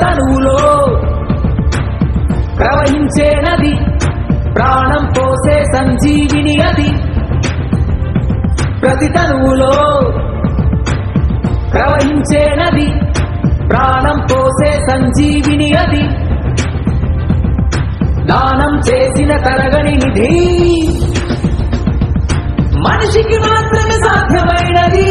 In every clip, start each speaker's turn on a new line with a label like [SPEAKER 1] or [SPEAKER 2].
[SPEAKER 1] తనువులో ప్రవహించే నది, ప్రాణం పోసే సంజీవిని అది. ప్రతి తనువులో ప్రవహించే నది, ప్రాణం పోసే సంజీవిని అది. దానం చేసిన తరగని నిధి, మనిషికి మాత్రమే సాధ్యమైనది.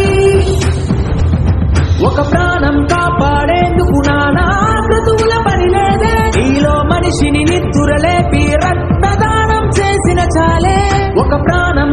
[SPEAKER 1] ఒక ప్రాణం కాపాడేందుకు నానా క్రతువుల పని లేదే. నీలో మనిషిని నిద్దురలేపి రక్తదానం చేసిన చాలే. ఒక ప్రాణం